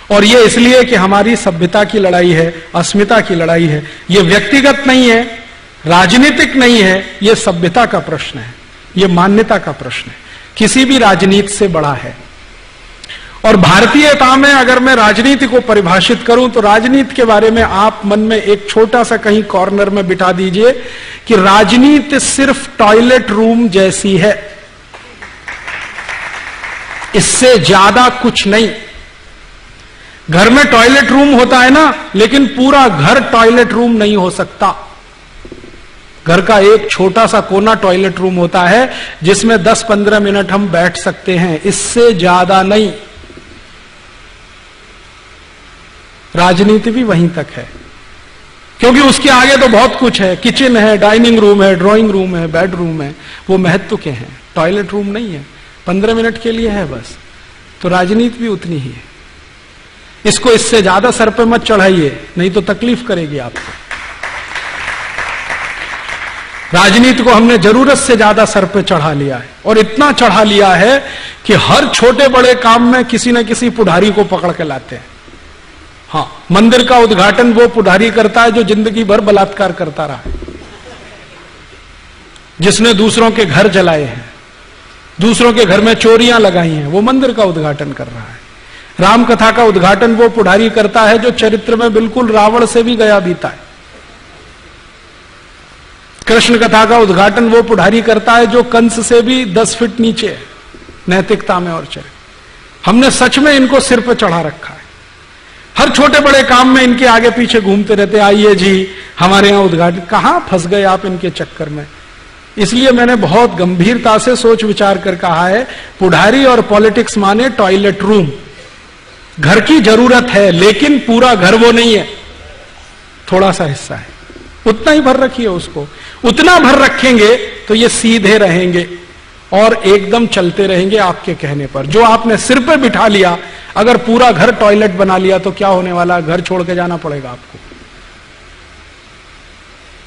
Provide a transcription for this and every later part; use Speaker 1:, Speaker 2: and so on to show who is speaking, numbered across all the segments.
Speaker 1: और ये इसलिए कि हमारी सभ्यता की लड़ाई है, अस्मिता की लड़ाई है। ये व्यक्तिगत नहीं है, राजनीतिक नहीं है, ये सभ्यता का प्रश्न है, ये मान्यता का प्रश्न है, किसी भी राजनीति से बड़ा है। और भारतीयता में अगर मैं राजनीति को परिभाषित करूं तो राजनीति के बारे में आप मन में एक छोटा सा कहीं कॉर्नर में बिठा दीजिए कि राजनीति सिर्फ टॉयलेट रूम जैसी है, इससे ज्यादा कुछ नहीं। घर में टॉयलेट रूम होता है ना, लेकिन पूरा घर टॉयलेट रूम नहीं हो सकता। घर का एक छोटा सा कोना टॉयलेट रूम होता है जिसमें 10-15 मिनट हम बैठ सकते हैं, इससे ज्यादा नहीं। राजनीति भी वहीं तक है, क्योंकि उसके आगे तो बहुत कुछ है, किचन है, डाइनिंग रूम है, ड्राइंग रूम है, बेडरूम है, वो महत्व के हैं, टॉयलेट रूम नहीं है, 15 मिनट के लिए है बस। तो राजनीति भी उतनी ही है। इसको इससे ज्यादा सर पे मत चढ़ाइए, नहीं तो तकलीफ करेगी आपको। राजनीति को हमने जरूरत से ज्यादा सर पे चढ़ा लिया है, और इतना चढ़ा लिया है कि हर छोटे बड़े काम में किसी न किसी पुढ़ारी को पकड़ के लाते हैं। हाँ, मंदिर का उद्घाटन वो पुढ़ारी करता है जो जिंदगी भर बलात्कार करता रहा है, जिसने दूसरों के घर जलाए हैं, दूसरों के घर में चोरियां लगाई हैं, वो मंदिर का उद्घाटन कर रहा है। राम कथा का उद्घाटन वो पुढ़ारी करता है जो चरित्र में बिल्कुल रावण से भी गया बीता है। कृष्ण कथा का उद्घाटन वो पुढ़ारी करता है जो कंस से भी 10 फीट नीचे है नैतिकता में और चरित्र। हमने सच में इनको सिर पर चढ़ा रखा है, हर छोटे बड़े काम में इनके आगे पीछे घूमते रहते, आइए जी हमारे यहां उद्घाटन। कहां फंस गए आप इनके चक्कर में। इसलिए मैंने बहुत गंभीरता से सोच विचार कर कहा है, पुढ़ारी और पॉलिटिक्स माने टॉयलेट रूम। घर की जरूरत है, लेकिन पूरा घर वो नहीं है, थोड़ा सा हिस्सा है, उतना ही भर रखिए उसको। उतना भर रखेंगे तो ये सीधे रहेंगे और एकदम चलते रहेंगे आपके कहने पर। जो आपने सिर पे बिठा लिया, अगर पूरा घर टॉयलेट बना लिया तो क्या होने वाला, घर छोड़ के जाना पड़ेगा आपको।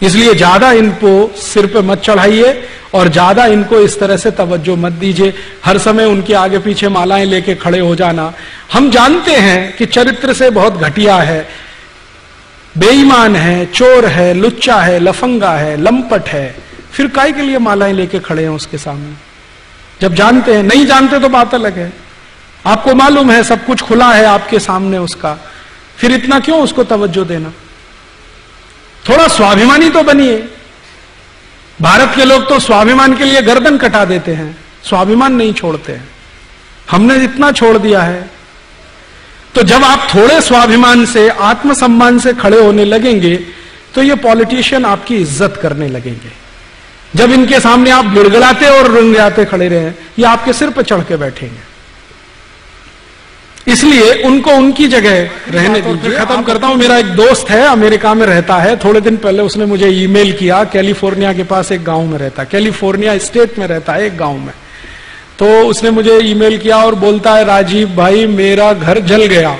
Speaker 1: इसलिए ज्यादा इनको सिर पे मत चढ़ाइए और ज्यादा इनको इस तरह से तवज्जो मत दीजिए, हर समय उनके आगे पीछे मालाएं लेके खड़े हो जाना। हम जानते हैं कि चरित्र से बहुत घटिया है, बेईमान है, चोर है, लुच्चा है, लफंगा है, लंपट है, फिर काहे के लिए मालाएं लेके खड़े हैं उसके सामने। जब जानते हैं, नहीं जानते तो बात अलग है। आपको मालूम है सब कुछ खुला है आपके सामने उसका, फिर इतना क्यों उसको तवज्जो देना। थोड़ा स्वाभिमानी तो बनिए। भारत के लोग तो स्वाभिमान के लिए गर्दन कटा देते हैं, स्वाभिमान नहीं छोड़ते हैं। हमने इतना छोड़ दिया है। तो जब आप थोड़े स्वाभिमान से, आत्मसम्मान से खड़े होने लगेंगे तो ये पॉलिटिशियन आपकी इज्जत करने लगेंगे। जब इनके सामने आप गिड़गिड़ाते और रंगड़ाते खड़े रहे, ये आपके सिर पर चढ़ के बैठेंगे। इसलिए उनको उनकी जगह रहने दीजिए। खत्म करता हूं। मेरा एक दोस्त है, अमेरिका में रहता है। थोड़े दिन पहले उसने मुझे ईमेल किया, कैलिफोर्निया के पास एक गांव में रहता है, कैलिफोर्निया स्टेट में रहता है एक गांव में। तो उसने मुझे ईमेल किया और बोलता है, राजीव भाई मेरा घर जल गया।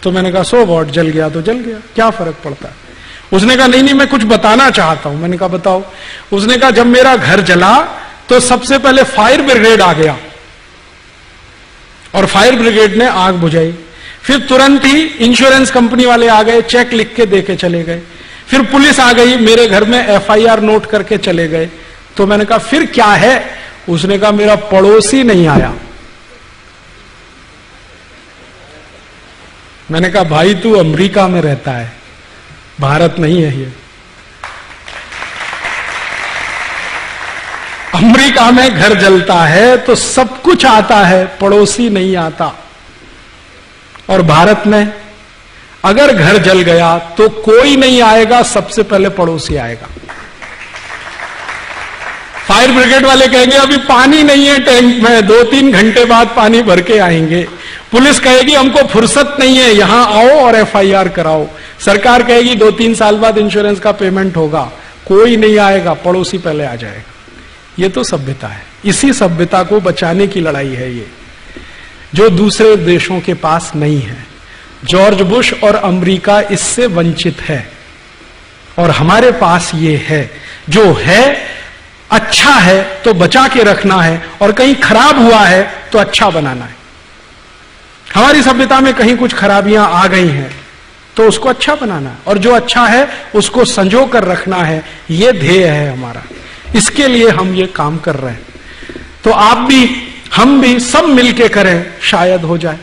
Speaker 1: तो मैंने कहा सो व्हाट, जल गया तो जल गया, क्या फर्क पड़ता है। उसने कहा नहीं मैं कुछ बताना चाहता हूं। मैंने कहा बताओ। उसने कहा जब मेरा घर जला तो सबसे पहले फायर ब्रिगेड आ गया और फायर ब्रिगेड ने आग बुझाई। फिर तुरंत ही इंश्योरेंस कंपनी वाले आ गए, चेक लिख के देके चले गए। फिर पुलिस आ गई, मेरे घर में FIR नोट करके चले गए। तो मैंने कहा फिर क्या है। उसने कहा मेरा पड़ोसी नहीं आया। मैंने कहा भाई तू अमेरिका में रहता है, भारत नहीं है ये। अमेरिका में घर जलता है तो सब कुछ आता है, पड़ोसी नहीं आता। और भारत में अगर घर जल गया तो कोई नहीं आएगा, सबसे पहले पड़ोसी आएगा। फायर ब्रिगेड वाले कहेंगे अभी पानी नहीं है टैंक में, 2-3 घंटे बाद पानी भर के आएंगे। पुलिस कहेगी हमको फुर्सत नहीं है, यहां आओ और FIR कराओ। सरकार कहेगी 2-3 साल बाद इंश्योरेंस का पेमेंट होगा। कोई नहीं आएगा, पड़ोसी पहले आ जाएगा। ये तो सभ्यता है। इसी सभ्यता को बचाने की लड़ाई है ये, जो दूसरे देशों के पास नहीं है। जॉर्ज बुश और अमेरिका इससे वंचित है और हमारे पास ये है। जो है अच्छा है तो बचा के रखना है और कहीं खराब हुआ है तो अच्छा बनाना है। हमारी सभ्यता में कहीं कुछ खराबियां आ गई हैं तो उसको अच्छा बनाना है, और जो अच्छा है उसको संजो कर रखना है, ये ध्येय है हमारा। इसके लिए हम ये काम कर रहे हैं। तो आप भी, हम भी, सब मिलके करें, शायद हो जाए।